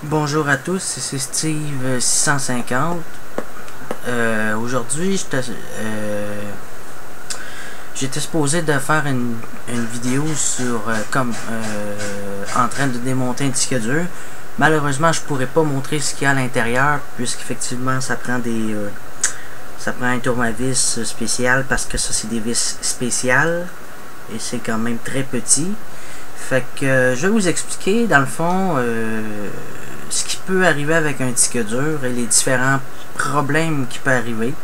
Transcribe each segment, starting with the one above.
Bonjour à tous, c'est Steve 650. Aujourd'hui, j'étais supposé de faire une vidéo sur en train de démonter un disque dur. Malheureusement, je pourrais pas montrer ce qu'il y a à l'intérieur, puisqu'effectivement ça prend un tournevis spécial, parce que ça c'est des vis spéciales et c'est quand même très petit. Fait que je vais vous expliquer dans le fond ce qui peut arriver avec un disque dur et les différents problèmes qui peuvent arriver.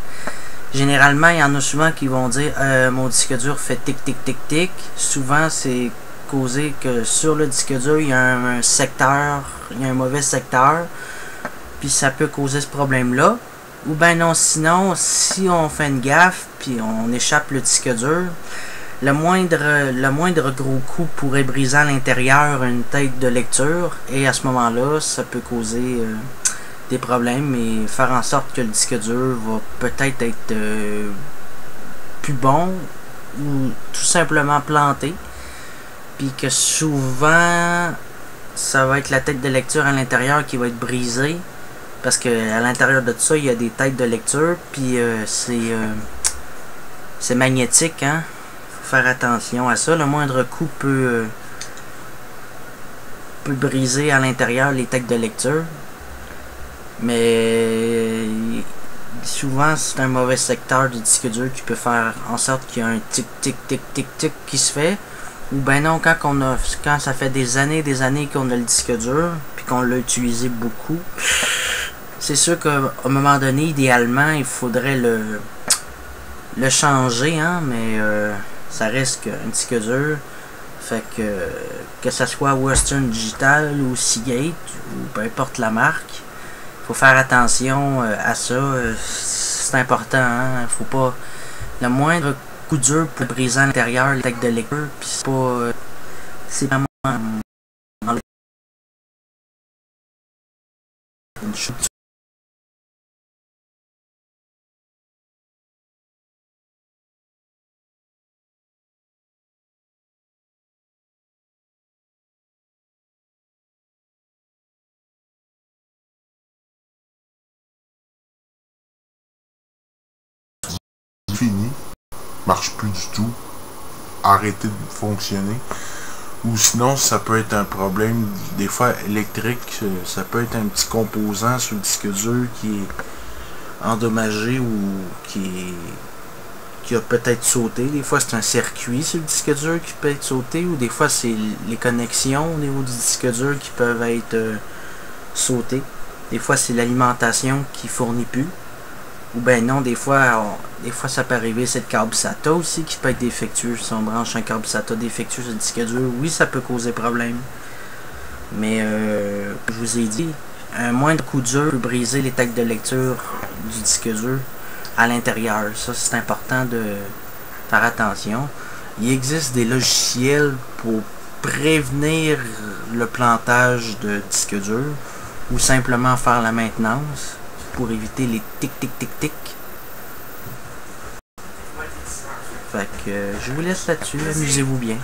Généralement, il y en a souvent qui vont dire mon disque dur fait tic tic tic tic. Souvent, c'est causé que sur le disque dur, il y a un secteur, il y a un mauvais secteur, puis ça peut causer ce problème-là. Ou ben non, sinon, si on fait une gaffe, puis on échappe le disque dur, le moindre gros coup pourrait briser à l'intérieur une tête de lecture, et à ce moment-là, ça peut causer des problèmes et faire en sorte que le disque dur va peut-être être plus bon ou tout simplement planté, puis que souvent ça va être la tête de lecture à l'intérieur qui va être brisée, parce que à l'intérieur de tout ça il y a des têtes de lecture, puis c'est magnétique, hein. Faire attention à ça. Le moindre coup peut briser à l'intérieur les têtes de lecture, mais souvent c'est un mauvais secteur du disque dur qui peut faire en sorte qu'il y a un tic tic tic tic tic qui se fait. Ou ben non, quand ça fait des années qu'on a le disque dur puis qu'on l'a utilisé beaucoup, c'est sûr qu'à un moment donné, idéalement, il faudrait le changer, hein, mais ça reste qu'un disque dur. Fait que ça soit Western Digital ou Seagate ou peu importe la marque, faut faire attention à ça. C'est important, hein. Faut pas le moindre coup dur pour briser à l'intérieur les têtes de lecture, puis c'est pas c'est vraiment une chose. Fini, marche plus du tout, arrêter de fonctionner. Ou sinon, ça peut être un problème des fois électrique, ça peut être un petit composant sur le disque dur qui est endommagé ou qui a peut-être sauté. Des fois c'est un circuit sur le disque dur qui peut être sauté, ou des fois c'est les connexions au niveau du disque dur qui peuvent être sautées. Des fois c'est l'alimentation qui fournit plus. Ou ben non, des fois ça peut arriver, c'est le câble SATA aussi qui peut être défectueux. Si on branche un câble SATA défectueux sur le disque dur, oui, ça peut causer problème. Mais je vous ai dit, un moindre coup dur peut briser les têtes de lecture du disque dur à l'intérieur. Ça, c'est important de faire attention. Il existe des logiciels pour prévenir le plantage de disque dur, ou simplement faire la maintenance pour éviter les tic tic tic tic. Fait que je vous laisse là-dessus, amusez-vous bien.